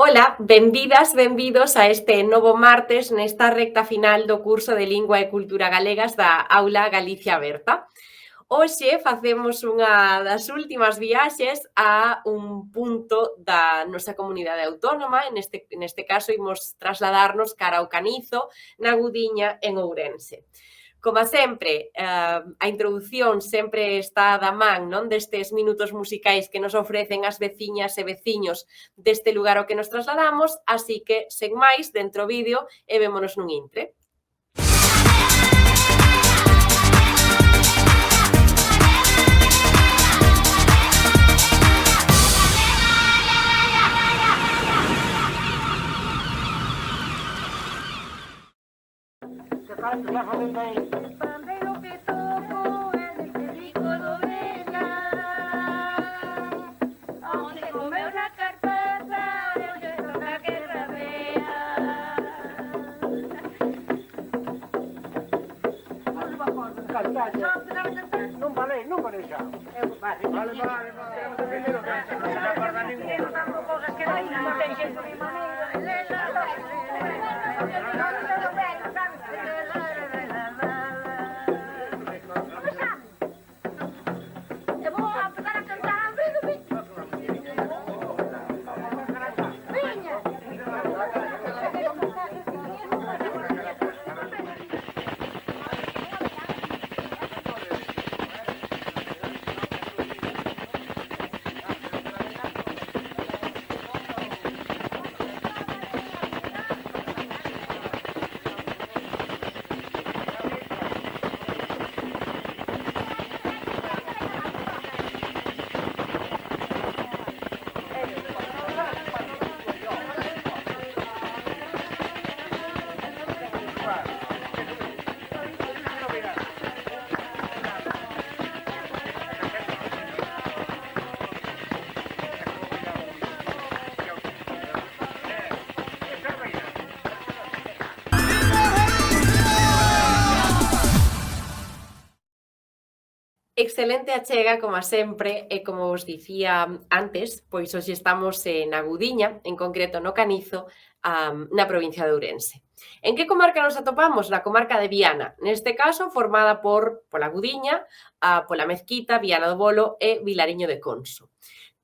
Ola, benvidas, benvidos a este novo martes nesta recta final do curso de Lingua e Cultura Galegas da Aula Galicia Aberta. Hoxe facemos unha das últimas viaxes a un punto da nosa comunidade autónoma, neste caso imos trasladarnos cara ao Canizo, na Gudiña, en Ourense. Como sempre, a introdución sempre está da man, non, destes minutos musicais que nos ofrecen as veciñas e veciños deste lugar ao que nos trasladamos, así que, sen máis, dentro vídeo e vémonos nun intre. Pandero que toco es el que rico lo vela. Aonde comeu na carpeta, eu que toca que rabea. Non vale xa. Cosas que non ten xeito de E vou a empezar a cantar a vida. Viña. Excelente achega, como sempre, e como vos dicía antes, pois hoxe estamos na Gudiña, en concreto no Canizo, na provincia de Ourense. En que comarca nos atopamos? Na comarca de Viana, neste caso formada pola Gudiña, pola Mezquita, Viana do Bolo e Vilariño de Conso.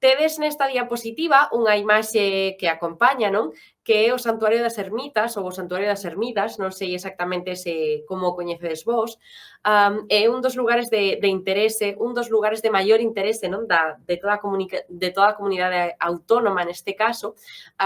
Tedes nesta diapositiva unha imaxe que acompaña, non? Que é o Santuario das Ermitas ou o Santuario das Ermitas, non sei exactamente como o coñecedes vos, é un dos lugares de interese, un dos lugares de maior interese, non? De toda a comunidade autónoma neste caso,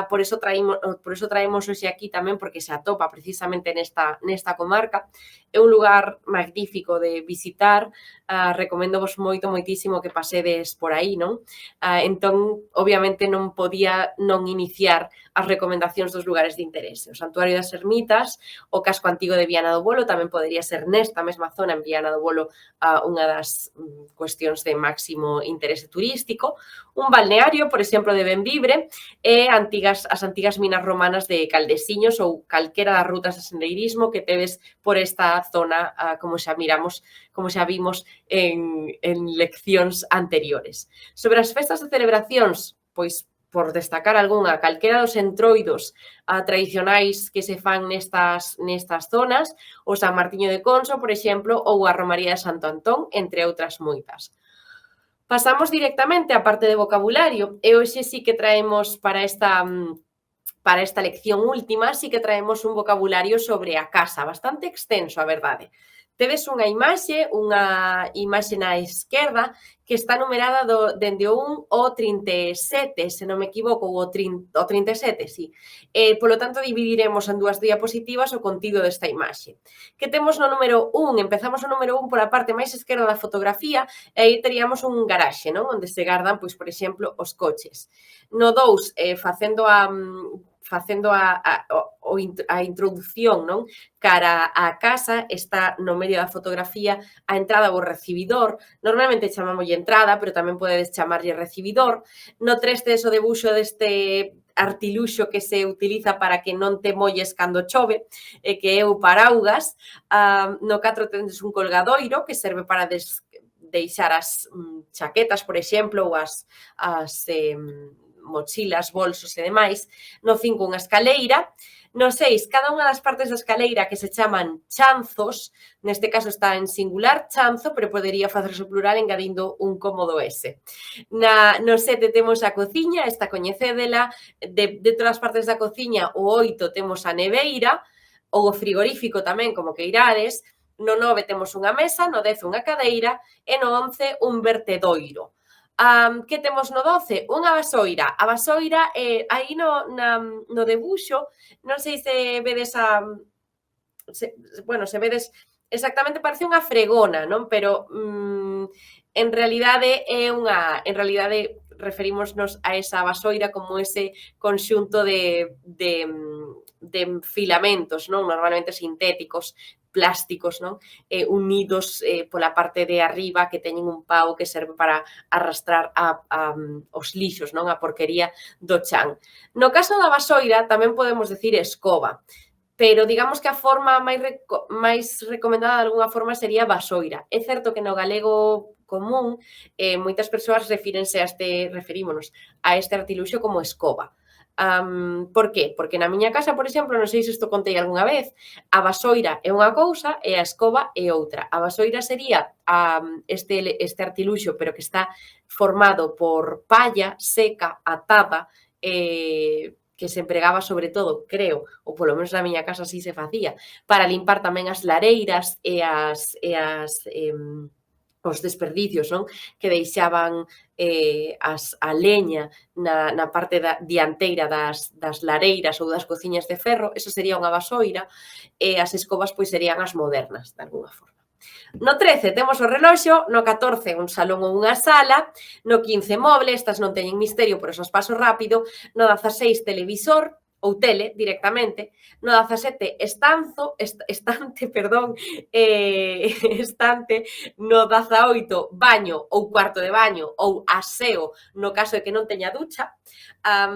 por eso traemos hoxe aquí tamén, porque se atopa precisamente nesta comarca. É un lugar magnífico de visitar, recoméndovos moitísimo que pasedes por aí, non? Entón, obviamente, non podía non iniciar as recomendacións dos lugares de interese. O Santuario das Ermitas, o casco antigo de Viana do Bolo, tamén podería ser nesta mesma zona, en Viana do Bolo, unha das cuestións de máximo interese turístico. Un balneario, por exemplo, de Bembibre, e as antigas minas romanas de Caldesiños ou calquera das rutas de sendeirismo que tedes por esta zona, como xa vimos en leccións anteriores. Sobre as festas e celebracións, pois, por destacar algunha, calquera dos entroidos tradicionais que se fan nestas zonas, o San Martiño de Conso, por exemplo, ou a Romaría de Santo Antón, entre outras moitas. Pasamos directamente á parte de vocabulario, e hoxe sí que traemos para esta lección última, sí que traemos un vocabulario sobre a casa, bastante extenso, a verdade. Tedes unha imaxe na esquerda que está numerada dende o 1 ao 37, se non me equivoco, ou o 37, sí. Polo tanto, dividiremos en dúas diapositivas o contido desta imaxe. Que temos no número 1? Empezamos o número 1 pola parte máis esquerda da fotografía, e aí teríamos un garaxe, non? Onde se gardan, pois, por exemplo, os coches. No 2, facendo a introdución, non? Cara á casa, está no medio da fotografía a entrada ou recibidor. Normalmente chamámoslle entrada, pero tamén podedes chamarlle recibidor. No 3 tedes o debuxo deste artiluxo que se utiliza para que non te molles cando chove, que é o paraugas. No 4 tedes un colgadoiro que serve para deixar as chaquetas, por exemplo, ou mochilas, bolsos e demais. No 5, unha escaleira. No 6, cada unha das partes da escaleira que se chaman chanzos, neste caso está en singular, chanzo, pero podería facerse plural engadindo un cómodo S. No 7 temos a cociña, esta coñecédela, dentro das partes da cociña, o 8 temos a neveira, ou o frigorífico tamén, como que irades, no 9 temos unha mesa, no 10 unha cadeira, e no 11 un vertedoiro. Que temos no 12? Unha vasoira. A vasoira, aí no debuxo, non sei se vedes se vedes exactamente, parece unha fregona, non? Pero en realidade referímonos a esa vasoira como ese conxunto de filamentos, non? Normalmente sintéticos, plásticos, non? Unidos pola parte de arriba, que teñen un pau que serve para arrastrar os lixos, non? A porquería do chan. No caso da vasoira tamén podemos decir escoba, pero digamos que a forma máis recomendada de alguna forma sería vasoira. É certo que no galego común moitas persoas referímonos a este artiluxo como escoba. Por qué? Porque na miña casa, por exemplo, non sei se isto contei algunha vez, a vasoira é unha cousa e a escoba é outra. A vasoira sería este artiluxo, pero que está formado por palla seca, atada, que se empregaba sobre todo, creo, ou polo menos na miña casa así se facía, para limpar tamén as lareiras e os desperdicios, non? Que deixaban a leña na parte dianteira das lareiras ou das cociñas de ferro, eso sería unha vasoira, e as escobas pois serían as modernas, de alguna forma. No 13 temos o reloxo, no 14 un salón ou unha sala, no 15 moble, estas non teñen misterio, por eso as paso rápido, no 16 televisor, ou tele directamente, no 17 estante, no 18 baño ou cuarto de baño ou aseo no caso de que non teña ducha.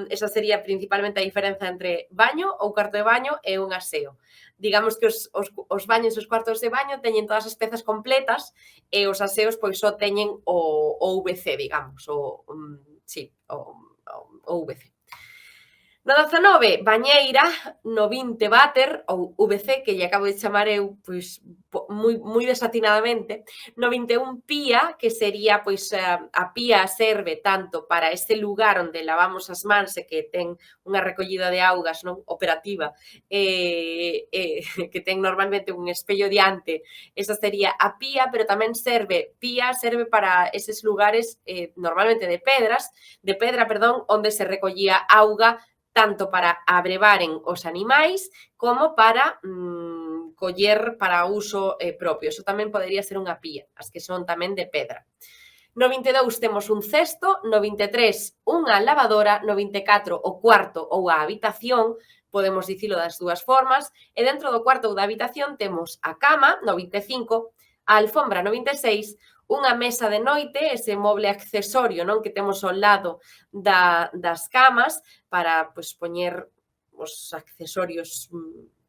Esa sería principalmente a diferenza entre baño ou cuarto de baño e un aseo. Digamos que os baños e os cuartos de baño teñen todas as pezas completas e os aseos pois só teñen o VC, digamos, o VC. No 19, bañeira, no 20, váter, ou VC, que lle acabo de chamar eu, pois, moi desatinadamente. No 21, pía, que sería, pois, a pía serve tanto para ese lugar onde lavamos as mans e que ten unha recollida de augas non operativa, que ten normalmente un espello diante, esa sería a pía, pero tamén serve para eses lugares normalmente de pedra, onde se recollía auga tanto para abrevaren os animais como para coller para uso propio. Eso tamén podería ser unha pía, as que son tamén de pedra. No 22 temos un cesto, no 23 unha lavadora, no 24 o cuarto ou a habitación, podemos dicilo das dúas formas, e dentro do cuarto ou da habitación temos a cama, no 25, a alfombra, no 26, unha mesa de noite, ese moble accesorio non que temos ao lado das camas para pois, poñer os accesorios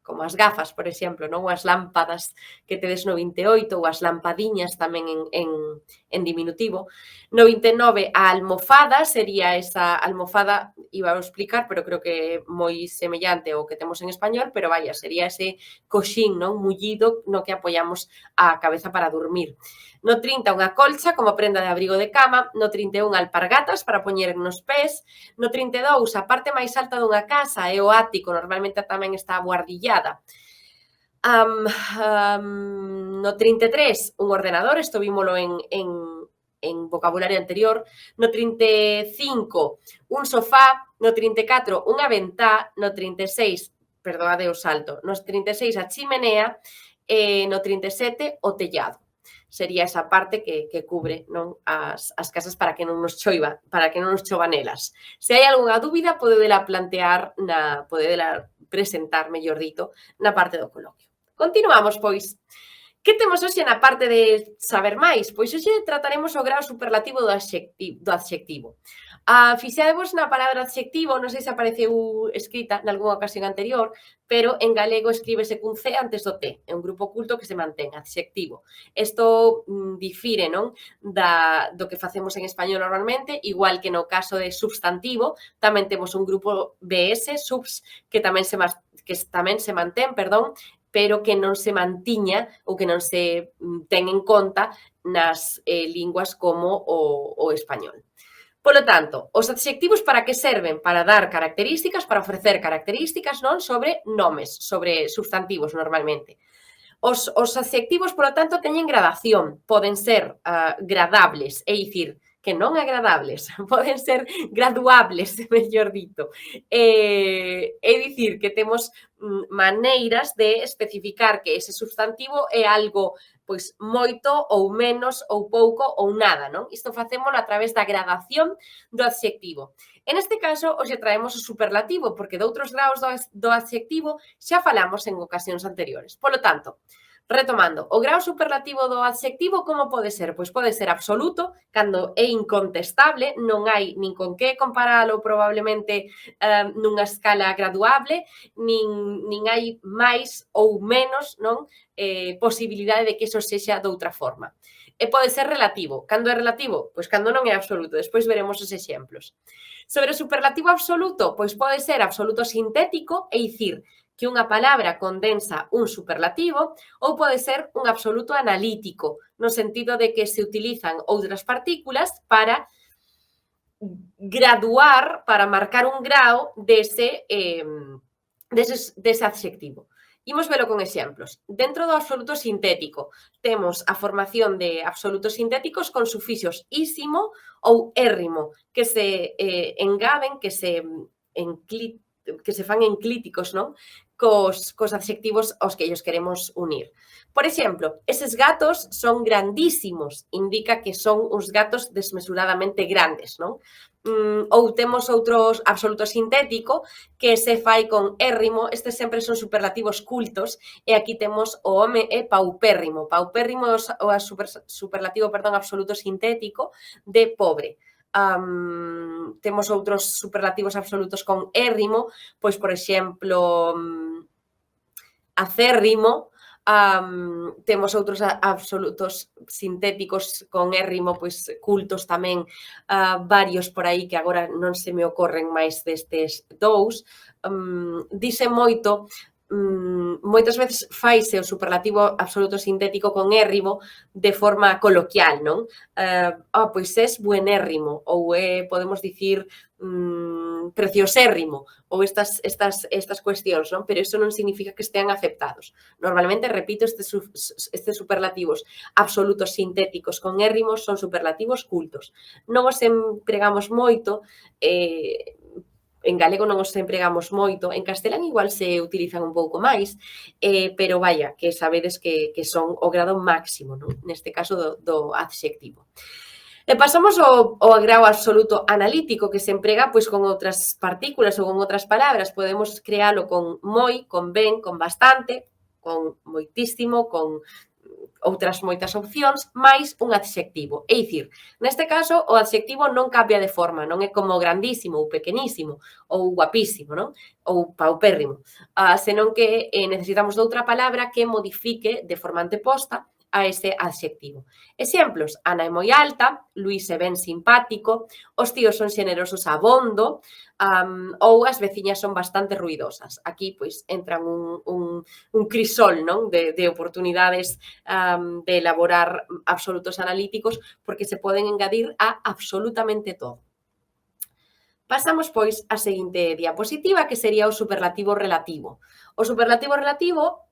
como as gafas, por exemplo, non? Ou as lámpadas que tedes no 28 ou as lampadiñas tamén en diminutivo. No 29, a almofada sería esa almofada, iba a explicar, pero creo que é moi semellante ao que temos en español, pero vaya, sería ese coxín, non? Mullido no que apoiamos a cabeza para dormir. No 30, unha colcha como prenda de abrigo de cama. No 31, alpargatas para poñer nos pés. No 32, a parte máis alta dunha casa é o ático, normalmente tamén está abuardillada. No 33, un ordenador, isto vímolo en vocabulario anterior. No 35, un sofá. No 34, unha ventá. No 36, perdoade o salto, no 36 a chimenea e no 37 o tellado. Sería esa parte que cubre non as casas para que non nos chova nelas. Se hai algunha dúbida, podedela presentar, mellor dito, na parte do coloquio. Continuamos, pois. Que temos hoxe na parte de saber máis? Pois hoxe trataremos o grao superlativo do adxectivo. Fixadevos na palabra adxectivo, non sei se apareceu escrita nalgúna ocasión anterior, pero en galego escríbese cun C antes do T, é un grupo oculto que se mantén, adxectivo. Isto difire, non, do que facemos en español normalmente, igual que no caso de substantivo, tamén temos un grupo BS, subs, que tamén se mantén, pero que non se mantiña ou que non se ten en conta nas linguas como o español. Polo tanto, os adxectivos para que serven? Para dar características, para ofrecer características, non, sobre nomes, sobre substantivos normalmente. Os adxectivos, polo tanto, teñen gradación, poden ser gradables, é dicir, que non agradables, poden ser graduables, mellor dito. É dicir, que temos maneiras de especificar que ese substantivo é algo pois moito ou menos ou pouco ou nada, non? Isto facémolo a través da gradación do adxectivo. En este caso, hoxe traemos o superlativo, porque de outros graus do adxectivo xa falamos en ocasións anteriores. Polo tanto, retomando, o grau superlativo do adxectivo como pode ser? Pois pode ser absoluto, cando é incontestable, non hai nin con que comparalo probablemente nunha escala graduable, nin hai máis ou menos, non? Posibilidade de que iso sexa doutra forma. E pode ser relativo. Cando é relativo? Pois cando non é absoluto. Despois veremos os exemplos. Sobre o superlativo absoluto, pois pode ser absoluto sintético, é dicir, que unha palabra condensa un superlativo, ou pode ser un absoluto analítico, no sentido de que se utilizan outras partículas para graduar, para marcar un grau dese adxectivo. Imos velo con exemplos. Dentro do absoluto sintético temos a formación de absolutos sintéticos con sufixos ísimo ou érrimo, que se engaden, que se fan enclíticos, non? Cos adxectivos aos que ellos queremos unir. Por exemplo, eses gatos son grandísimos, indica que son uns gatos desmesuradamente grandes, non? Ou temos outros absoluto sintético que se fai con érrimo, estes sempre son superlativos cultos, e aquí temos o home é paupérrimo. Paupérrimo é o superlativo, absoluto sintético de pobre. Temos outros superlativos absolutos con érrimo, pois, por exemplo, acérrimo. Temos outros absolutos sintéticos con érrimo, pois cultos tamén, varios por aí que agora non se me ocorren máis destes dous. Dice moito, moitas veces faise o superlativo absoluto sintético con érrimo de forma coloquial, non? Pois é buenérrimo, ou podemos dicir preciosérrimo, ou estas cuestións, non? Pero iso non significa que estean aceptados. Normalmente, repito, estes superlativos absolutos sintéticos con érrimos son superlativos cultos. Non os empregamos moito, en galego non os empregamos moito, en castelán igual se utilizan un pouco máis, pero vaya, que sabedes que son o grado máximo, non? Neste caso do adxectivo. E pasamos ao grau absoluto analítico, que se emprega pois con outras partículas ou con outras palabras. Podemos crealo con moi, con ben, con bastante, con moitísimo, con outras moitas opcións, máis un adxectivo. É dicir, neste caso, o adxectivo non cambia de forma, non é como grandísimo ou pequenísimo ou guapísimo, non? Ou paupérrimo, senón que necesitamos doutra palabra que modifique de forma anteposta a ese adxectivo. Exemplos, Ana é moi alta, Luís é ben simpático, os tíos son xenerosos abondo, ou as veciñas son bastante ruidosas. Aquí, pois, entran un crisol, non? De oportunidades de elaborar absolutos analíticos, porque se poden engadir a absolutamente todo. Pasamos, pois, á seguinte diapositiva, que sería o superlativo relativo. O superlativo relativo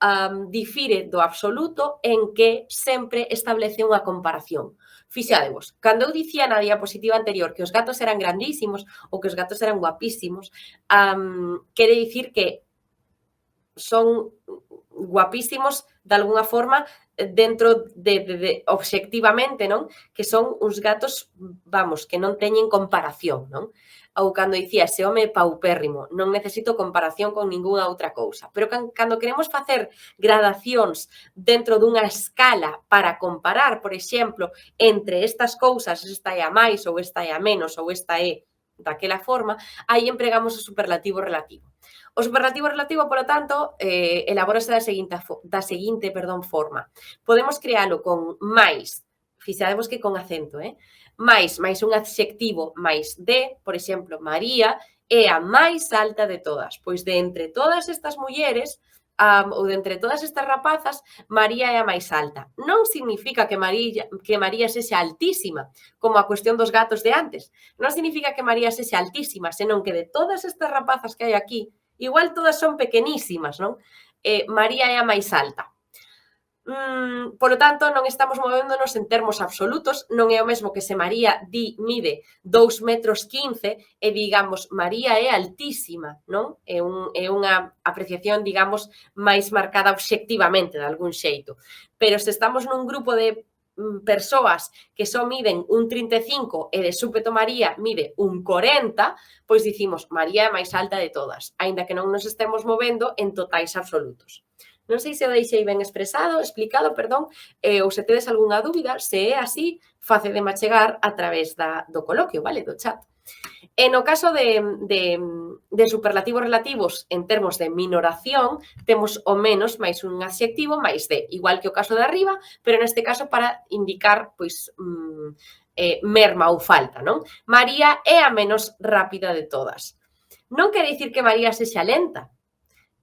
difire do absoluto en que sempre establece unha comparación. Fixadevos, cando eu dicía na diapositiva anterior que os gatos eran grandísimos ou que os gatos eran guapísimos, quere dicir que son guapísimos de alguna forma dentro de obxectivamente, non? Que son uns gatos, vamos, que non teñen comparación, non? Ou cando dicía, ese home é paupérrimo, non necesito comparación con ningunha outra cousa. Pero cando queremos facer gradacións dentro dunha escala para comparar, por exemplo, entre estas cousas, esta é a máis ou esta é a menos ou esta é daquela forma, aí empregamos o superlativo relativo. O superlativo relativo, polo tanto, elabórase da seguinte forma. Podemos crealo con máis, fixadevos que con acento, máis un adxectivo máis de, por exemplo, María é a máis alta de todas. Pois de entre todas estas mulleres, ou de entre todas estas rapazas, María é a máis alta. Non significa que María sexa altísima, como a cuestión dos gatos de antes. Non significa que María sexa altísima, senón que de todas estas rapazas que hai aquí, igual todas son pequenísimas, non? María é a máis alta. Polo tanto, non estamos movéndonos en termos absolutos, non é o mesmo que se María mide 2,15 metros e digamos María é altísima, non? É unha apreciación, digamos, máis marcada obxectivamente, de algún xeito. Pero se estamos nun grupo de persoas que só miden 1,35 e de súpeto María mide 1,40, pois dicimos María é a máis alta de todas, aínda que non nos estemos movendo en totais absolutos. Non sei se o deixei ben explicado, ou se tedes algunha dúbida, se é así, facedeme chegar a través do coloquio, vale, do chat. E no caso de superlativos relativos en termos de minoración, temos o menos máis un adxectivo máis de, igual que o caso de arriba, pero neste caso para indicar, pois, merma ou falta, non? María é a menos rápida de todas. Non quere dicir que María sexa lenta,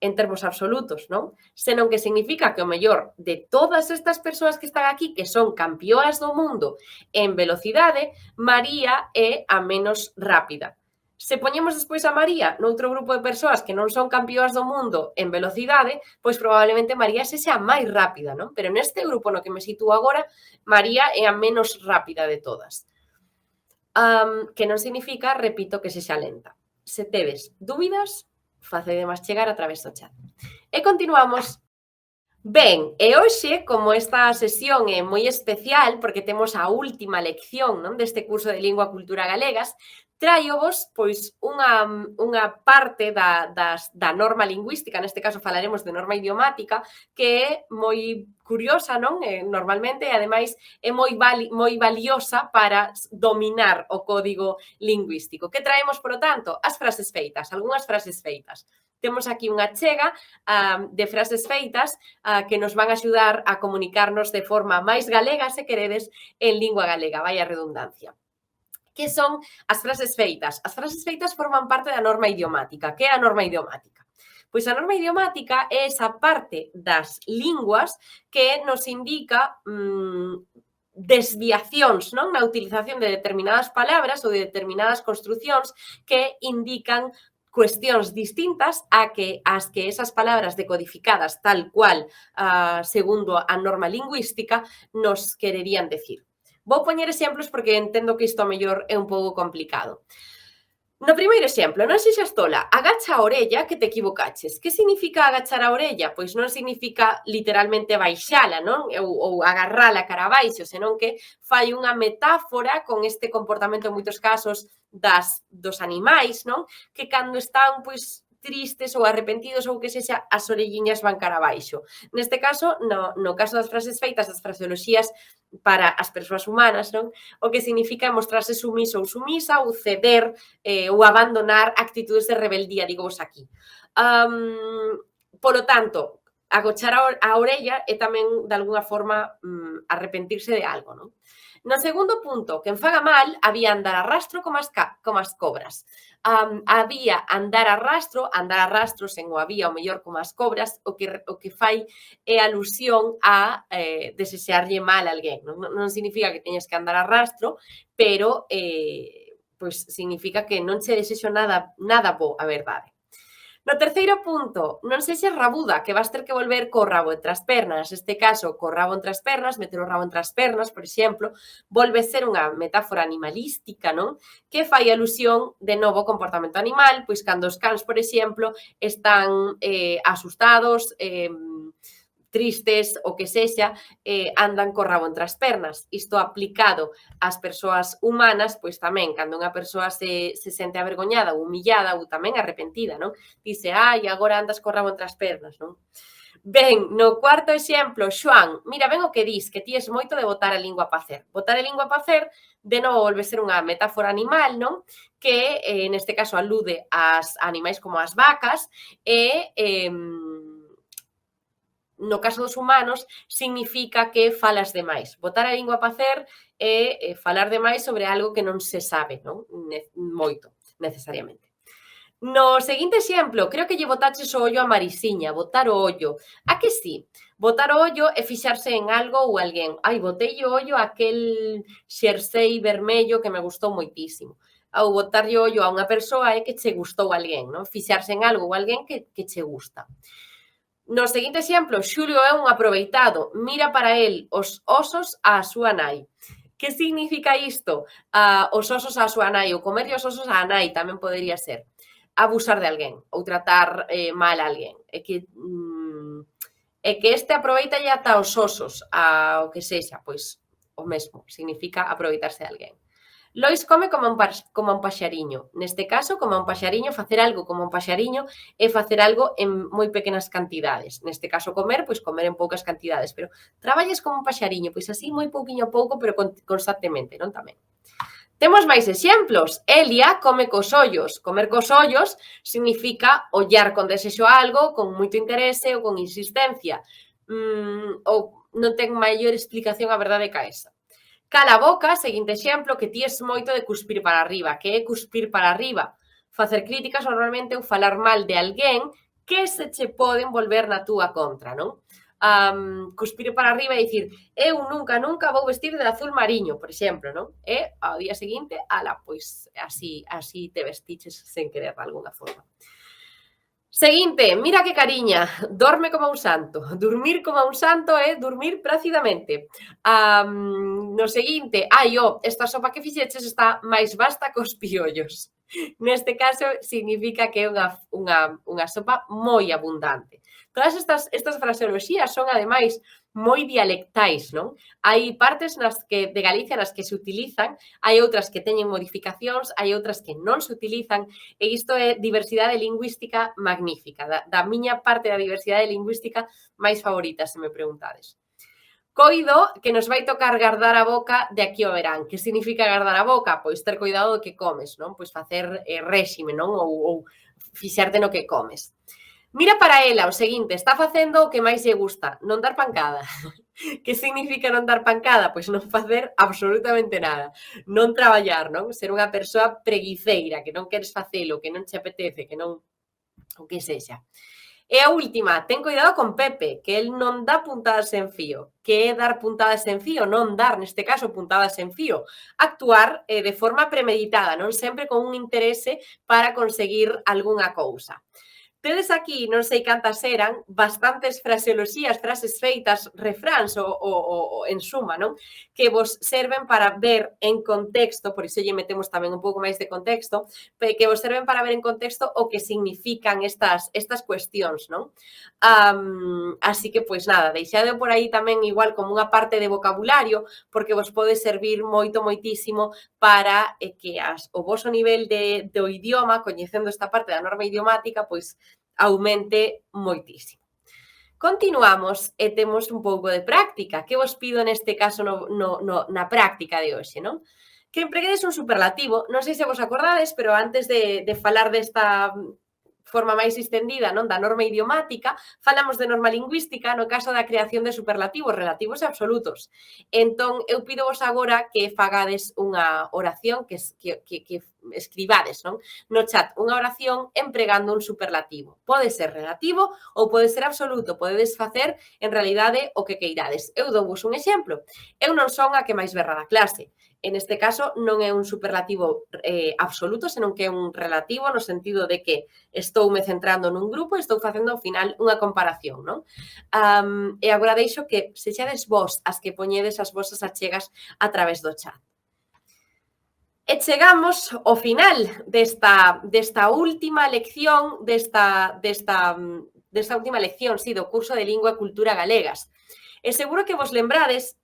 en termos absolutos, non? Senón que significa que o mellor de todas estas persoas que están aquí, que son campeoas do mundo en velocidade, María é a menos rápida. Se poñemos despois a María noutro grupo de persoas que non son campeoas do mundo en velocidade, pois probablemente María sexa a máis rápida, non? Pero neste grupo no que me sitúo agora, María é a menos rápida de todas. Que non significa, repito, que sexa lenta. Se tedes dúbidas, facedemas chegar a través do chat. E continuamos. Ben, e hoxe, como esta sesión é moi especial, porque temos a última lección, non, deste curso de Lingua e Cultura Galegas, traio-vos, pois, unha parte da norma lingüística, neste caso falaremos de norma idiomática, que é moi curiosa, non? Normalmente, e ademais, é moi valiosa para dominar o código lingüístico. Que traemos, polo tanto? As frases feitas, algunhas frases feitas. Temos aquí unha chega de frases feitas que nos van a axudar a comunicarnos de forma máis galega, se queredes, en lingua galega, vai a redundancia. Que son as frases feitas? As frases feitas forman parte da norma idiomática. Que é a norma idiomática? Pois a norma idiomática é esa parte das linguas que nos indica desviacións, non, na utilización de determinadas palabras ou de determinadas construcións que indican cuestións distintas as que esas palabras decodificadas tal cual segundo a norma lingüística nos quererían decir. Vou poñer exemplos porque entendo que isto a mellor é un pouco complicado. No primeiro exemplo, non sexas tola, agacha a orella que te equivocaches. Que significa agachar a orella? Pois non significa literalmente baixala, non? Ou agarrala cara abaixo, senón que fai unha metáfora con este comportamento en moitos casos dos animais, non? Que cando están, pois, tristes ou arrepentidos ou que sexa, as orelliñas van cara abaixo. Neste caso, no caso das frases feitas, das fraseoloxías para as persoas humanas, non? O que significa mostrarse sumiso ou sumisa ou ceder ou abandonar actitudes de rebeldía, digo vos aquí. Polo tanto, agochar a orella é tamén, de alguna forma, arrepentirse de algo, non? No segundo punto, quen faga mal, había andar a rastro como as cobras. Había andar a rastro, sen o había o mellor como as cobras, o que fai é alusión a desexearlle mal a alguén. Non significa que teñas que andar a rastro, pero pois significa que non che desexo nada bo, a verdade. No terceiro punto, non sexas rabuda, que vas ter que volver co rabo entre as pernas. Neste caso, co rabo entre as pernas, meter o rabo entre as pernas, por exemplo, volve ser unha metáfora animalística, non? Que fai alusión, de novo, ao comportamento animal, pois cando os cans, por exemplo, están asustados, tristes, o que sexa, andan co rabo entre as pernas. Isto aplicado ás persoas humanas, pois tamén, cando unha persoa se sente avergoñada ou humillada ou tamén arrepentida, non? Dice, agora andas co rabo entre as pernas, non? Ben, no cuarto exemplo, Xoán, mira ben o que dis, que ti es moito de botar a lingua a pacer. Botar a lingua a pacer, de novo, volve ser unha metáfora animal, non? Que, neste caso, alude ás animais como as vacas e, no caso dos humanos, significa que falas demais. Botar a lingua a pacer é falar demais sobre algo que non se sabe, non? Moito, necesariamente. No seguinte exemplo, creo que lle botaches o ollo a Marisiña, botar o ollo. A que sí? Botar o ollo é fixarse en algo ou alguén. Ai, botei o ollo a aquel xersei vermello que me gustou moitísimo. Ou botarlle o ollo a unha persoa é que che gustou alguén, non? Fixarse en algo ou alguén que che gusta. No seguinte exemplo, Xulio é un aproveitado, mira para el os osos á súa nai. Que significa isto? Os osos á súa nai, ou comerlle os osos á nai tamén podería ser. Abusar de alguén ou tratar mal a alguén. É que este aproveitalle ata os osos, ao que sexa, pois o mesmo, significa aproveitarse de alguén. Lois come como un paxariño. Neste caso, como un paxariño, facer algo como un paxariño é facer algo en moi pequenas cantidades. Neste caso, comer, pois comer en poucas cantidades, pero traballes como un paxariño, pois así moi pouquiño a pouco, pero constantemente, non tamén. Temos máis exemplos. Elia come cos ollos. Comer cos ollos significa ollar con desexo a algo, con moito interese ou con insistencia. Ou non ten maior explicación a verdade ca esa. Cala a boca, seguinte exemplo, que ti es moito de cuspir para arriba. Que é cuspir para arriba? Facer críticas normalmente ou falar mal de alguén que se che poden volver na túa contra, non? Cuspir para arriba e dicir eu nunca vou vestir de azul mariño, por exemplo, non? E ao día seguinte, ala, pois así te vestiches sen querer de alguna forma. Seguinte, mira que cariña, dorme como un santo. Dormir como un santo é dormir plácidamente. No seguinte, esta sopa que fixeches está máis vasta cos piollos. Neste caso, significa que é unha sopa moi abundante. Todas estas fraseoloxías son, ademais, moi dialectais, non? Hai partes de Galicia nas que se utilizan, hai outras que teñen modificacións, hai outras que non se utilizan, e isto é diversidade lingüística magnífica, da miña parte da diversidade lingüística máis favorita, se me preguntades. Coido que nos vai tocar gardar a boca de aquí ao verán. Que significa gardar a boca? Pois ter cuidado do que comes, non? Pois facer réxime, non? Ou fixarte no que comes. Mira para ela, o seguinte, está facendo o que máis lle gusta, non dar pancada. Que significa non dar pancada? Pois non facer absolutamente nada. Non traballar, non? Ser unha persoa preguiceira, que non queres facelo, que non che apetece, que non... o que sexa. E a última, ten cuidado con Pepe, que el non dá puntadas en fío. Que é dar puntadas en fío? Non dar, neste caso, puntadas en fío. Actuar de forma premeditada, non sempre con un interese para conseguir algunha cousa. Tedes aquí, non sei cantas eran, bastantes fraseoloxías, frases feitas, refráns ou en suma, non? Que vos serven para ver en contexto, por iso lle metemos tamén un pouco máis de contexto, que vos serven para ver en contexto o que significan estas cuestións, non? Así que, pois nada, deixade por aí tamén igual como unha parte de vocabulario, porque vos pode servir moitísimo para que o voso nivel do idioma, coñecendo esta parte da norma idiomática, pois aumente moitísimo. Continuamos e temos un pouco de práctica. Que vos pido neste caso na práctica de hoxe, non? Que empreguedes un superlativo. Non sei se vos acordades, pero antes de falar desta forma máis estendida, non, da norma idiomática, falamos de norma lingüística no caso da creación de superlativos, relativos e absolutos. Entón, eu pidovos agora que fagades unha oración, que escribades, non, no chat unha oración empregando un superlativo. Pode ser relativo ou pode ser absoluto, podedes facer en realidade o que queirades. Eu douvos un exemplo. Eu non son a que máis berra da clase. En este caso, non é un superlativo absoluto, senón que é un relativo no sentido de que estoume centrando nun grupo e estou facendo ao final unha comparación, non? E agora deixo que sexades vos as que poñedes as vosas achegas a través do chat. E chegamos ao final desta última lección, desta última lección, sí, do curso de Lingua e Cultura Galegas. E seguro que vos lembrades,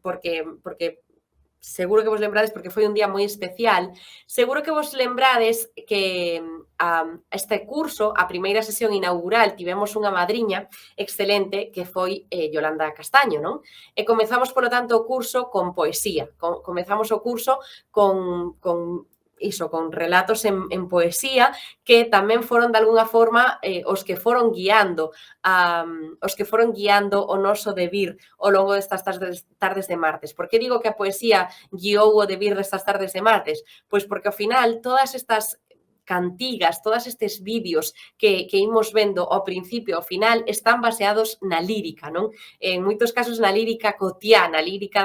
porque seguro que vos lembrades porque foi un día moi especial, seguro que vos lembrades que este curso, a primeira sesión inaugural, tivemos unha madriña excelente que foi Yolanda Castaño, non? E comezamos, polo tanto, o curso con poesía, comezamos o curso con relatos en poesía que tamén foron de alguna forma os que foron guiando o noso devir ao longo destas tardes de martes. Por que digo que a poesía guiou o devir destas tardes de martes? Pois porque ao final todas estas cantigas, todos estes vídeos que imos vendo ao principio e ao final están baseados na lírica, non? En moitos casos na lírica cotiá, na lírica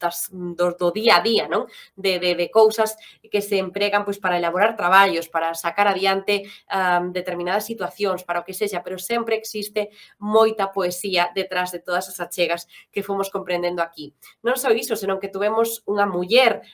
do día a día, non? De cousas que se empregan pois para elaborar traballos, para sacar adiante determinadas situacións, para o que sexa, pero sempre existe moita poesía detrás de todas as achegas que fomos comprendendo aquí. Non só iso, senón que tuvemos unha muller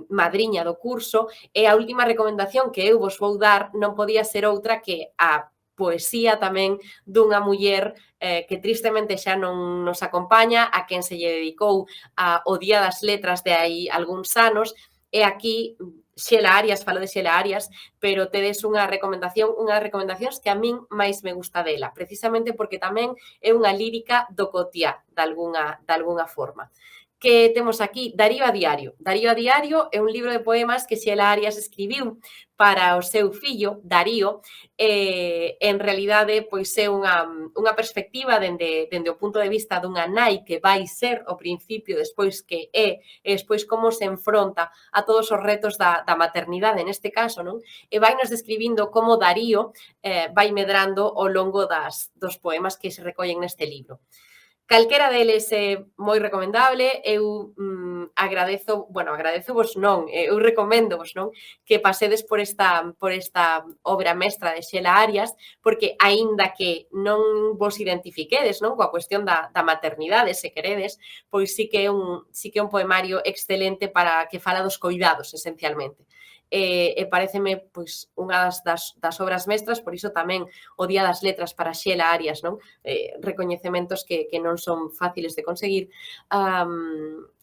madriña do curso e a última recomendación que eu vos vou dar non podía ser outra que a poesía tamén dunha muller que tristemente xa non nos acompaña, a quen se lle dedicou o Día das Letras de hai algúns anos, e aquí Xela Arias, falo de Xela Arias, pero tedes unhas recomendacións que a min máis me gusta dela, precisamente porque tamén é unha lírica do cotiá, de algunha forma. Que temos aquí Darío a diario. Darío a diario é un libro de poemas que Xela Arias escribiu para o seu fillo, Darío, en realidade pois é unha perspectiva dende o punto de vista dunha nai que vai ser o principio, despois que é, e despois como se enfronta a todos os retos da maternidade, neste caso, non? E vai nos describindo como Darío vai medrando ao longo dos poemas que se recollen neste libro. Calquera deles é moi recomendable, eu agradezovos non, eu recoméndovos non, que pasedes por esta obra mestra de Xela Arias, porque aínda que non vos identifiquedes non, coa cuestión da maternidade, se queredes, pois sí que é un poemario excelente para que fala dos coidados, esencialmente. E pareceme pois unha das obras mestras, por iso tamén o Día das Letras para Xela Arias, non? Recoñecementos que non son fáciles de conseguir,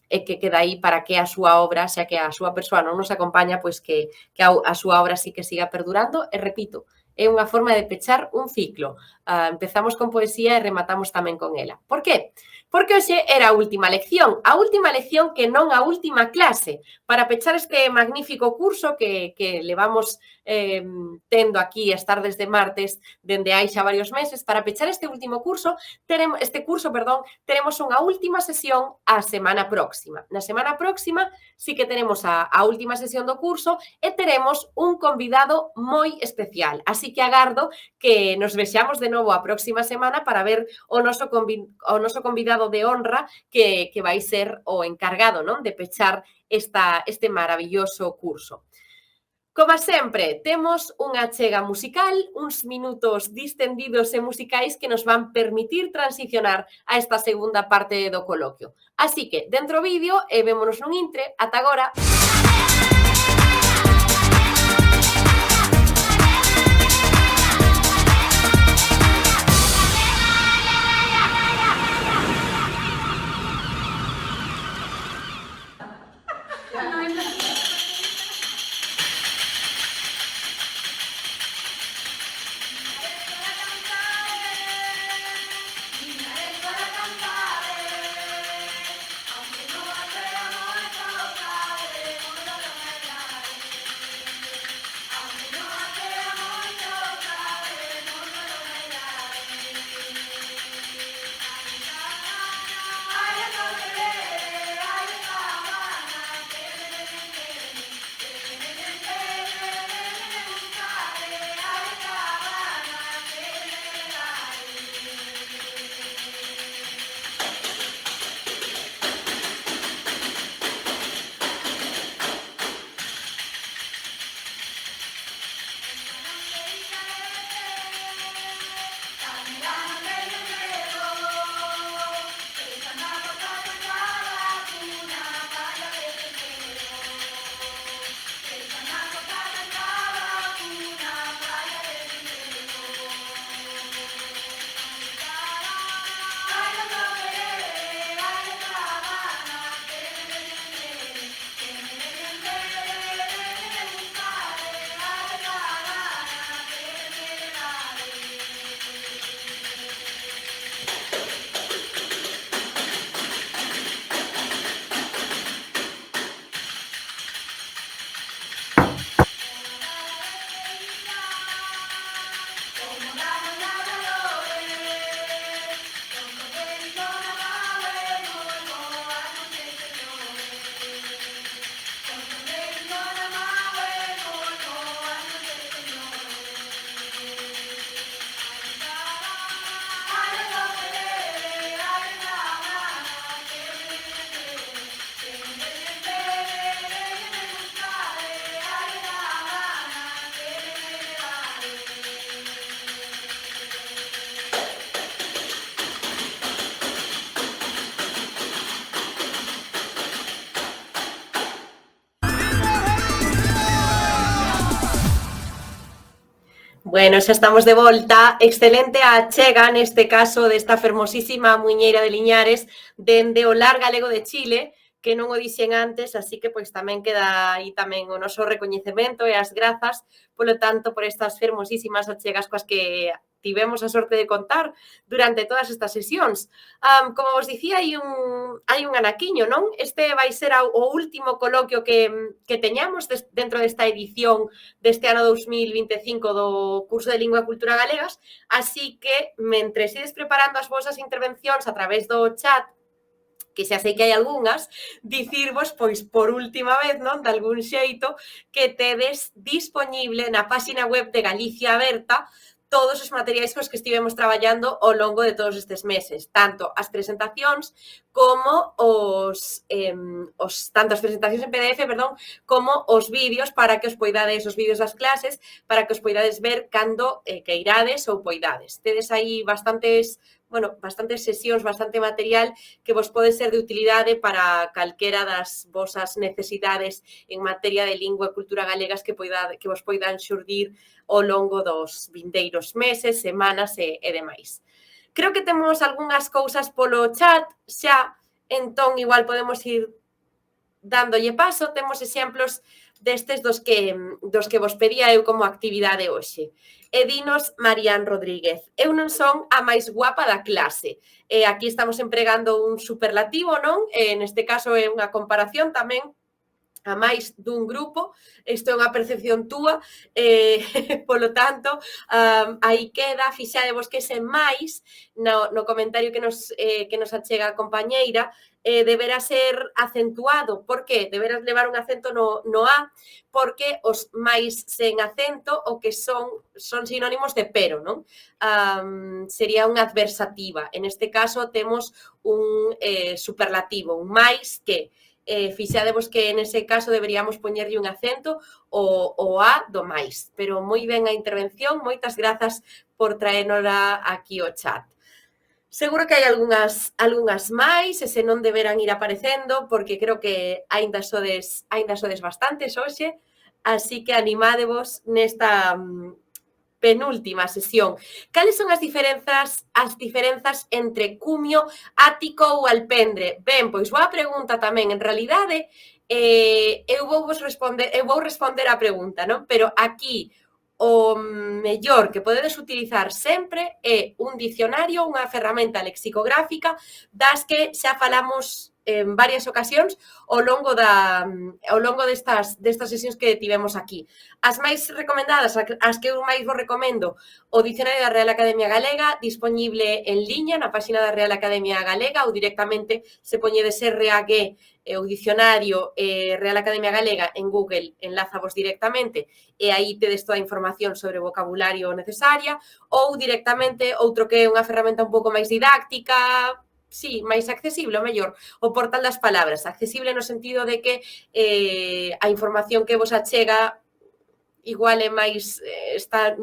e que queda aí para que a súa obra, xa que a súa persoa non nos acompaña, pois que a súa obra sí que siga perdurando, e repito, é unha forma de pechar un ciclo. Empezamos con poesía e rematamos tamén con ela. Por que? Porque hoxe era a última lección que non a última clase, para pechar este magnífico curso que levamos tendo aquí as tardes de martes dende hai xa varios meses. Para pechar este curso, teremos unha última sesión a semana próxima. Na semana próxima sí que teremos a última sesión do curso e teremos un convidado moi especial. Así que agardo que nos vexamos de novo a próxima semana para ver o noso convidado de honra que vai ser o encargado, non, de pechar este maravilloso curso. Como sempre, temos unha achega musical, uns minutos distendidos e musicais que nos van permitir transicionar a esta segunda parte do coloquio. Así que, dentro vídeo, e vémonos nun intre. Ata agora! Bueno, xa estamos de volta. Excelente a achega, neste caso, desta fermosísima muiñeira de Liñares, dende o Lar Galego de Chile, que non o dixen antes, así que pois tamén queda aí tamén o noso recoñecemento e as grazas, polo tanto, por estas fermosísimas achegas coas que tivemos a sorte de contar durante todas estas sesións. Como vos dicía, hai un anaquiño, non? Este vai ser o último coloquio que teñamos dentro desta edición deste ano 2025 do curso de Lingua e Cultura Galegas, así que, mentre ides preparando as vosas intervencións a través do chat, que xa sei que hai algunhas, dicirvos, pois, por última vez, non, de algún xeito, que tedes disponible na páxina web de Galicia Aberta todos os materiais cos que estivemos traballando ao longo de todos estes meses, tanto as presentacións como tanto as presentacións en PDF, perdón, como os vídeos para que os poidades, os vídeos das clases, para que os poidades ver cando queirades ou poidades. Tedes aí bastantes sesións, bastante material que vos pode ser de utilidade para calquera das vosas necesidades en materia de lingua e cultura galegas que vos poidan xurdir ao longo dos vindeiros meses, semanas e demais. Creo que temos algunhas cousas polo chat, xa, entón igual podemos ir dándolle paso. Temos exemplos destes dos que vos pedía eu como actividade hoxe. E dinos Marián Rodríguez: eu non son a máis guapa da clase. Aquí estamos empregando un superlativo, non? Neste caso é unha comparación tamén a máis dun grupo. Isto é unha percepción túa, polo tanto, aí queda, fixadevos que ese máis no comentario que nos achega a compañeira deberá ser acentuado. Por que? Deberás levar un acento no A, porque os máis sen acento o que son sinónimos de pero, non? Sería unha adversativa. En este caso temos un superlativo, un máis que. Fixadevos que nese caso deberíamos poñerlle un acento o A do máis. Pero moi ben a intervención, moitas grazas por traénola aquí ao chat. Seguro que hai algunhas máis, e se non deberán ir aparecendo, porque creo que aínda sodes bastantes hoxe, así que animádevos nesta penúltima sesión. Cales son as diferenzas entre cumio, ático ou alpendre? Ben, pois boa pregunta tamén. En realidade, eu vou responder a pregunta, non? Pero aquí o mellor que podedes utilizar sempre é un dicionario, unha ferramenta lexicográfica das que xa falamos en varias ocasións ao longo destas sesións que tivemos aquí. As máis recomendadas, as que eu máis vos recomendo, o Dicionario da Real Academia Galega, disponible en liña na páxina da Real Academia Galega, ou directamente se poñedes RAG o Dicionario Real Academia Galega en Google, enlázavos directamente e aí tedes toda a información sobre o vocabulario necesaria, ou directamente outro que é unha ferramenta un pouco máis didáctica, sí, máis accesible, o mellor, o Portal das Palabras, accesible no sentido de que a información que vos achega igual é máis está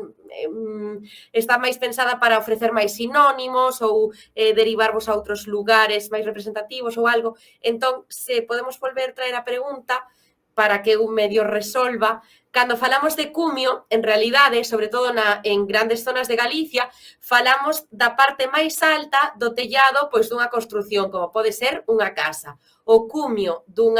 máis pensada para ofrecer máis sinónimos ou derivarvos a outros lugares máis representativos ou algo. Entón, se podemos volver traer a pregunta para que un medio resolva. Cando falamos de cumio, en realidade, sobre todo en grandes zonas de Galicia, falamos da parte máis alta do tellado pois dunha construción, como pode ser unha casa. O cumio dun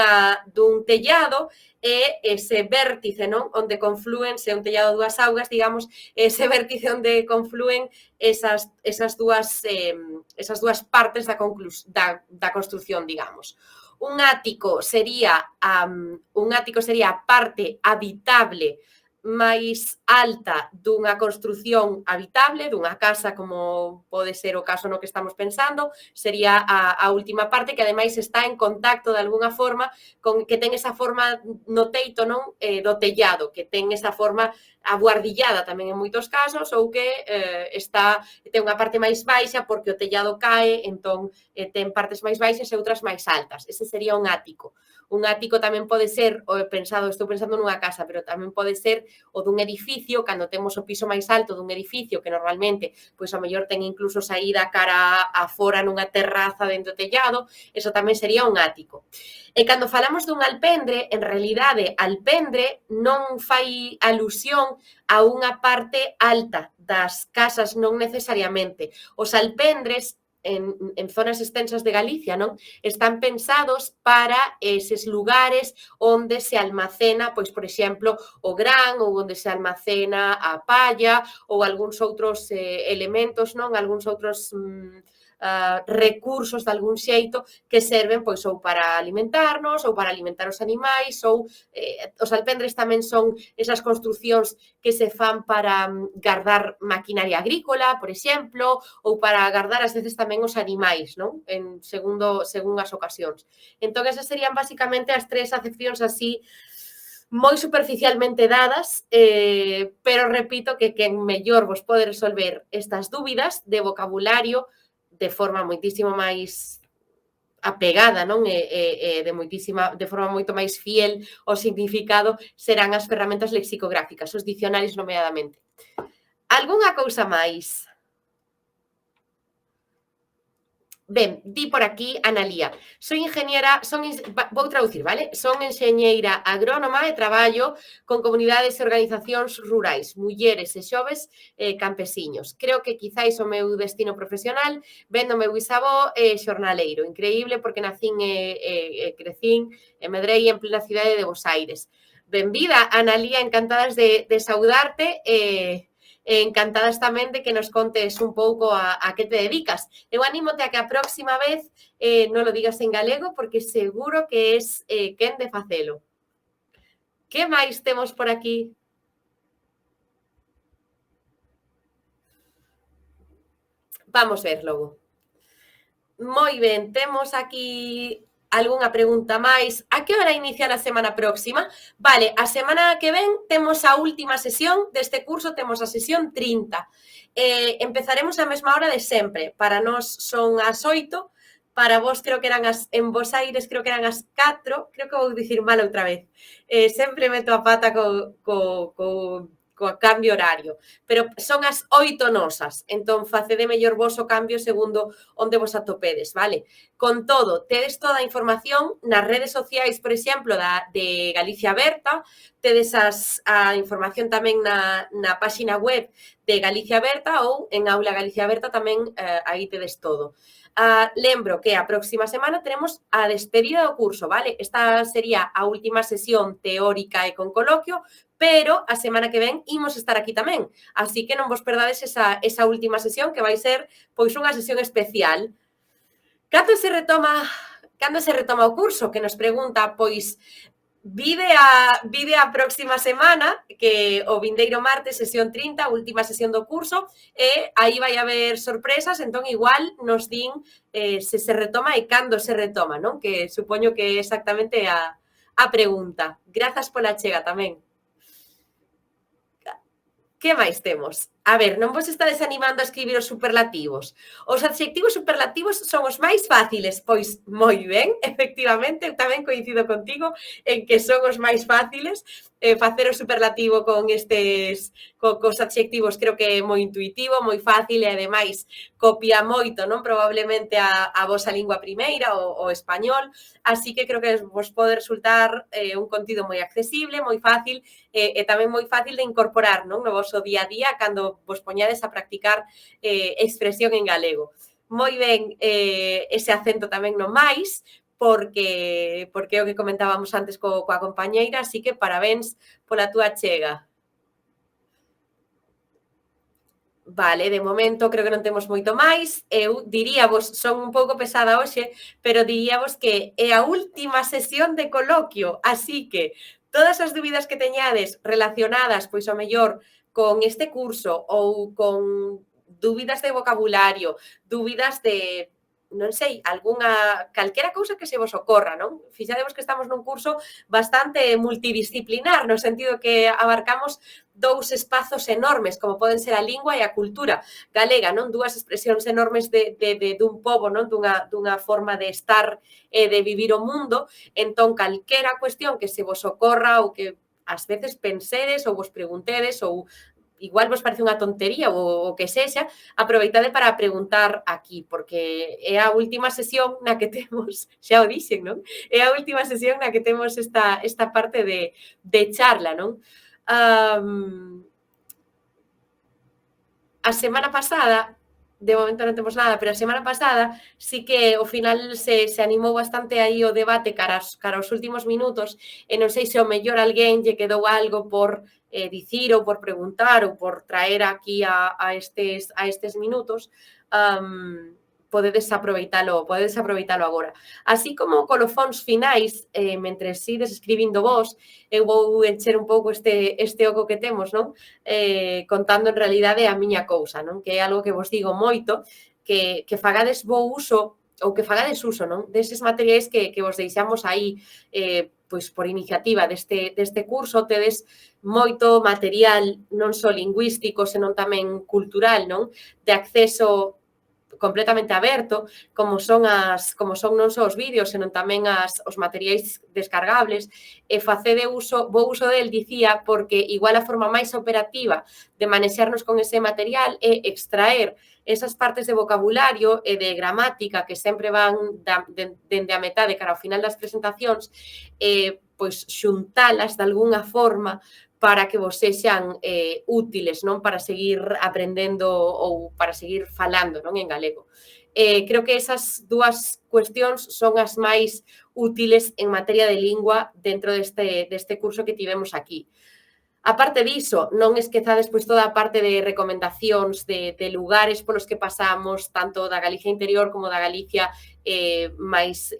tellado é ese vértice, non? Onde conflúen, se un tellado dúas augas, digamos, ese vértice onde conflúen esas dúas partes da construción, digamos. Un ático sería a parte habitable máis alta dunha construción habitable, dunha casa, como pode ser o caso no que estamos pensando, sería a última parte, que ademais está en contacto de alguna forma, que ten esa forma no teito, non? Do tellado, que ten esa forma abuardillada tamén en moitos casos, ou que ten unha parte máis baixa porque o tellado cae, entón ten partes máis baixas e outras máis altas. Ese sería un ático. Un ático tamén pode ser, estou pensando nunha casa, pero tamén pode ser o dun edificio, cando temos o piso máis alto dun edificio, que normalmente, pois a mellor ten incluso saída cara a fora nunha terraza dentro do tellado, eso tamén sería un ático. E cando falamos dun alpendre, en realidade, alpendre non fai alusión non a unha parte alta das casas, non necesariamente. Os alpendres en zonas extensas de Galicia, non? Están pensados para eses lugares onde se almacena, pois, por exemplo, o gran ou onde se almacena a palla ou algúns outros elementos, non? Algúns outros recursos de algún xeito que serven pois ou para alimentarnos ou para alimentar os animais ou os alpendres tamén son esas construcións que se fan para guardar maquinaria agrícola, por exemplo, ou para guardar ás veces tamén os animais, non? Según as ocasións. Entón, esas serían basicamente as tres acepcións así moi superficialmente dadas, pero repito que quen mellor vos pode resolver estas dúbidas de vocabulario de forma moitísimo máis apegada, non? De forma moito máis fiel ao significado serán as ferramentas lexicográficas, os dicionarios nomeadamente. Algúnha cousa máis? Ben, di por aquí Analía, vou traducir, vale? Son enxeñeira agrónoma e traballo con comunidades e organizacións rurais, mulleres e xoves campesiños. Creo que quizáis o meu destino profesional vendo o meu bisavó xornaleiro. Increíble porque nacín e crecín e medrei en plena cidade de Bos Aires. Benvida, Analía, encantadas de saudarte encantadas tamén de que nos contes un pouco a que te dedicas. Eu anímote a que a próxima vez non lo digas en galego porque seguro que es quen de facelo. Que máis temos por aquí? Vamos ver logo. Moi ben, temos aquí algunha pregunta máis. A que hora iniciar a semana próxima? Vale, a semana que ven temos a última sesión deste curso, temos a sesión 30. Empezaremos a mesma hora de sempre. Para nós son as 8, para vos creo que eran en Bos Aires creo que eran as 4, creo que vou dicir mal outra vez. Sempre meto a pata co cambio horario, pero son as 8 nosas, entón facede mellor vos o cambio segundo onde vos atopedes, vale? Con todo, tedes toda a información nas redes sociais, por exemplo, de Galicia Aberta, tedes a información tamén na páxina web de Galicia Aberta ou en Aula Galicia Aberta tamén aí tedes todo. Lembro que a próxima semana tenemos a despedida do curso, vale? Esta sería a última sesión teórica e con coloquio, pero a semana que ven imos estar aquí tamén. Así que non vos perdades esa última sesión que vai ser pois unha sesión especial. Cando se retoma o curso? Que nos pregunta, pois vide a próxima semana, que o vindeiro martes, sesión 30, última sesión do curso, e aí vai haber sorpresas, entón igual nos din se retoma e cando se retoma, non? Que supoño que é exactamente a pregunta. Grazas pola chega tamén. Que máis temos? A ver, non vos está desanimando a escribir os superlativos? Os adxectivos superlativos son os máis fáciles, pois moi ben, efectivamente, eu tamén coincido contigo en que son os máis fáciles. Facer o superlativo con cos adxectivos creo que é moi intuitivo, moi fácil e ademais copia moito, non? Probablemente a vosa lingua primeira, o español, así que creo que vos pode resultar un contido moi accesible, moi fácil e tamén moi fácil de incorporar, non? No voso día a día cando vos poñades a practicar expresión en galego. Moi ben ese acento tamén no máis, porque é o que comentábamos antes coa compañeira, así que parabéns pola túa chega. Vale, de momento creo que non temos moito máis. Eu diríavos, son un pouco pesada hoxe, pero diríavos que é a última sesión de coloquio, así que todas as dúbidas que teñades relacionadas, pois ao mellor, con este curso ou con dúbidas de vocabulario, dúbidas de, non sei, calquera cousa que se vos ocorra, non? Fixadevos que estamos nun curso bastante multidisciplinar, no sentido que abarcamos dous espazos enormes, como poden ser a lingua e a cultura galega, non? Dúas expresións enormes dun pobo, non? Dunha forma de estar e de vivir o mundo. Entón, calquera cuestión que se vos ocorra ou que ás veces pensedes ou vos preguntedes ou igual vos parece unha tontería ou o que sexa, aproveitade para preguntar aquí, porque é a última sesión na que temos, xa o dixen, non? É a última sesión na que temos esta parte de charla, non? A semana pasada, de momento non temos nada, pero a semana pasada sí que ao final se animou bastante aí o debate cara aos últimos minutos, e non sei se ao mellor alguén lle quedou algo por dicir ou por preguntar ou por traer aquí a estes minutos, podedes aproveitalo agora. Así como colofóns finais, mentres ides escribindo vos, eu vou encher un pouco este oco que temos, non? Contando en realidade a miña cousa, non? Que é algo que vos digo moito, que fagades bo uso ou que fagades uso, non? Deses materiais que vos deixamos aí, pois por iniciativa deste curso, tedes moito material non só lingüístico, senón tamén cultural, non? De acceso completamente aberto, como son non só os vídeos, senón tamén os materiais descargables, e facede bo uso del, dicía, porque igual a forma máis operativa de manexarnos con ese material é extraer esas partes de vocabulario e de gramática que sempre van dende a metade cara ao final das presentacións, pois xuntalas de algunha forma para que vos sexan útiles, non, para seguir aprendendo ou para seguir falando, non, en galego. Creo que esas dúas cuestións son as máis útiles en materia de lingua dentro deste curso que tivemos aquí. A parte diso, non esquezades pois toda a parte de recomendacións de lugares polos que pasamos, tanto da Galicia interior como da Galicia máis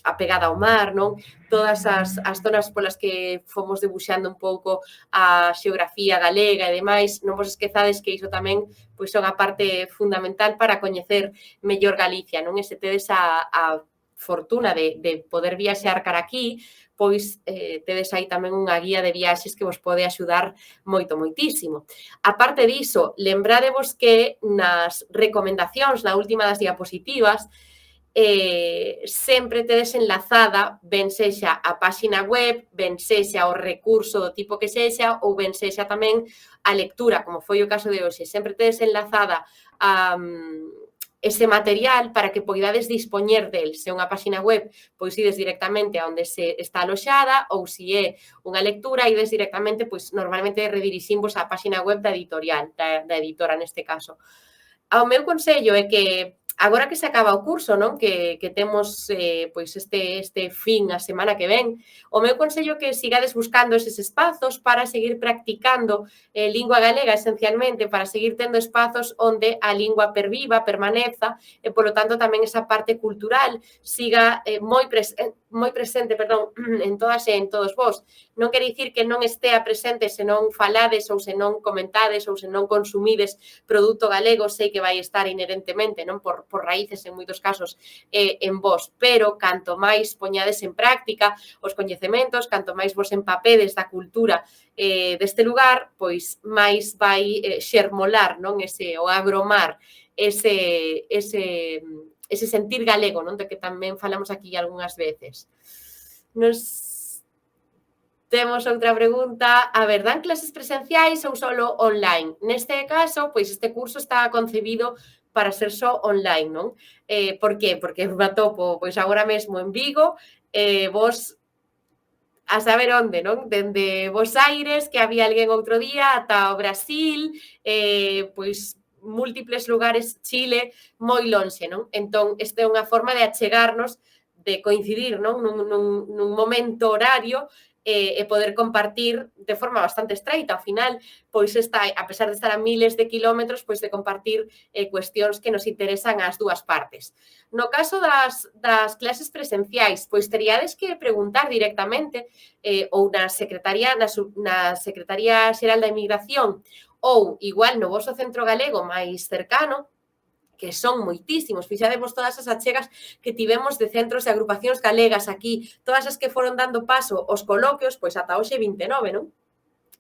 apegada ao mar, non? Todas as zonas polas que fomos debuxando un pouco a xeografía galega e demais, non vos esquezades que iso tamén pois son a parte fundamental para coñecer mellor Galicia, non? E se tedes a fortuna de poder viaxar cara aquí, pois tedes aí tamén unha guía de viaxes que vos pode axudar moitísimo. A parte diso, lembradevos que nas recomendacións, na última das diapositivas, sempre tedes enlazada, ben sexa a páxina web, ben sexa o recurso do tipo que sexa, ou ben sexa tamén a lectura, como foi o caso de hoxe. Sempre tedes enlazada ese material para que poidades dispoñer del. Se é unha páxina web, pois ides directamente a onde se está aloxada, ou se é unha lectura, ides directamente, pois normalmente rediriximos á páxina web da editorial, da editora neste caso. O meu consello é que agora que se acaba o curso, non? Que temos pois este fin a semana que ven, o meu consello é que sigades buscando eses espazos para seguir practicando lingua galega, esencialmente, para seguir tendo espazos onde a lingua perviva, permaneza, e, polo tanto, tamén esa parte cultural siga moi presente, en todas e en todos vós. Non quere dicir que non estea presente se non falades ou se non comentades ou se non consumides produto galego, sei que vai estar inherentemente, non, por raíces en moitos casos en vos, pero canto máis poñades en práctica os coñecementos, canto máis vos empapedes da cultura deste lugar, pois máis vai xermolar, non, o agromar ese sentir galego, non, de que tamén falamos aquí algunhas veces. Temos outra pregunta. A ver, dan clases presenciais ou solo online? Neste caso, pois este curso está concebido para ser só online, non? Por qué? Porque me atopo pois agora mesmo en Vigo, vos a saber onde, non? Dende Bos Aires, que había alguén outro día, ata o Brasil, pois múltiples lugares, Chile, moi lonxe, non? Entón, esta é unha forma de achegarnos, de coincidir, non? Nun momento horario e poder compartir de forma bastante estreita. Ao final, pois está, a pesar de estar a miles de kilómetros, pois de compartir cuestións que nos interesan ás dúas partes. No caso das clases presenciais, pois teríades que preguntar directamente ou na Secretaría Xeral da Inmigración ou igual no voso centro galego máis cercano, que son moitísimos, fixademos todas as achegas que tivemos de centros e agrupacións galegas aquí, todas as que foron dando paso aos coloquios, pois ata hoxe 29, non?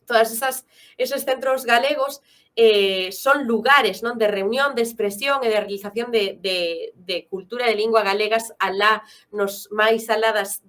Todas esos centros galegos son lugares, non, de reunión, de expresión e de realización de cultura e de lingua galegas alá nos máis alá das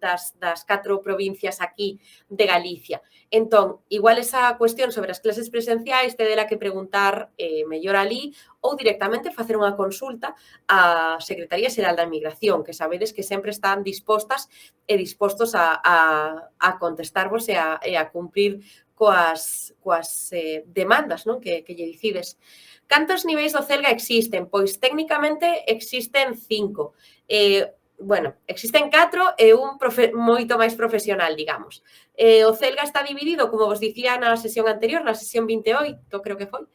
4 provincias aquí de Galicia. Entón, igual esa cuestión sobre as clases presenciais tedela que preguntar mellor alí ou directamente facer unha consulta á Secretaría Xeral da Inmigración, que sabedes que sempre están dispostas e dispostos a contestarvos e a cumprir coas demandas, non? Que lle dicides. Cantos niveis do Celga existen? Pois técnicamente existen 5. Bueno, existen 4 e un moito máis profesional, digamos. O Celga está dividido, como vos dicía na sesión anterior, na sesión 28, creo que foi,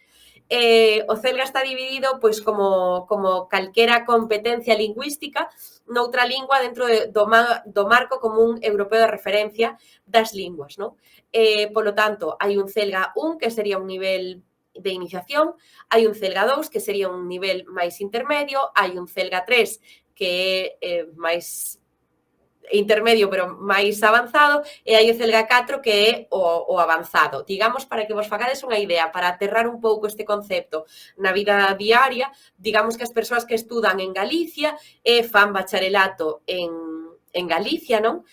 o Celga está dividido pois como calquera competencia lingüística noutra lingua dentro do marco común europeo de referencia das linguas, non? Polo tanto, hai un Celga 1, que sería un nivel de iniciación, hai un Celga 2, que sería un nivel máis intermedio, hai un Celga 3, que é máis intermedio, pero máis avanzado, e hai o Celga 4, que é o avanzado. Digamos, para que vos fagades unha idea, para aterrar un pouco este concepto na vida diaria, digamos que as persoas que estudan en Galicia e fan bacharelato en Galicia, non?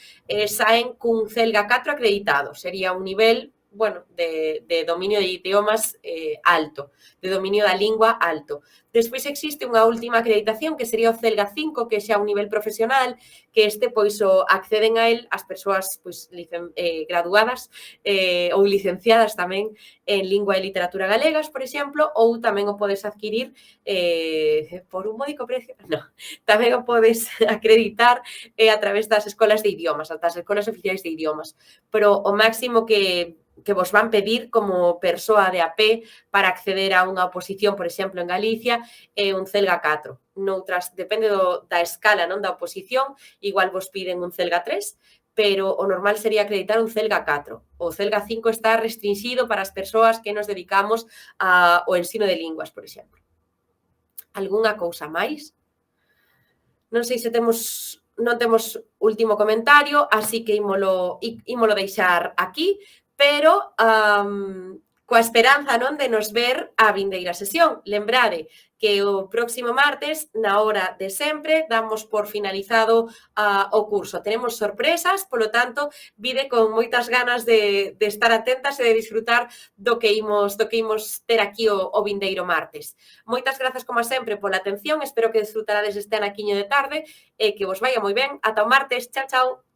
Saen cun Celga 4 acreditado. Sería un nivel, bueno, de dominio de idiomas alto, de dominio da lingua alto. Despois existe unha última acreditación que sería o Celga 5, que xa un nivel profesional, que pois acceden a él as persoas pois graduadas ou licenciadas tamén en lingua e literatura galegas, por exemplo, ou tamén o podes adquirir por un módico precio. No, tamén o podes acreditar a través das escolas de idiomas, das escolas oficiais de idiomas. Pero o máximo que vos van pedir como persoa de a pé para acceder a unha oposición, por exemplo, en Galicia, é un Celga 4. Noutras, depende da escala, non, da oposición, igual vos piden un Celga 3, pero o normal sería acreditar un Celga 4. O Celga 5 está restringido para as persoas que nos dedicamos ao ensino de linguas, por exemplo. Algúnha cousa máis? Non sei se non temos último comentario, así que ímolo deixar aquí, pero coa esperanza, non, de nos ver a vindeira sesión. Lembrade que o próximo martes, na hora de sempre, damos por finalizado o curso. Tenemos sorpresas, polo tanto, vide con moitas ganas de estar atentas e de disfrutar do que imos ter aquí o vindeiro martes. Moitas grazas, como sempre, pola atención. Espero que disfrutarades este anaquiño de tarde e que vos vaya moi ben. Ata o martes. Chao, chao.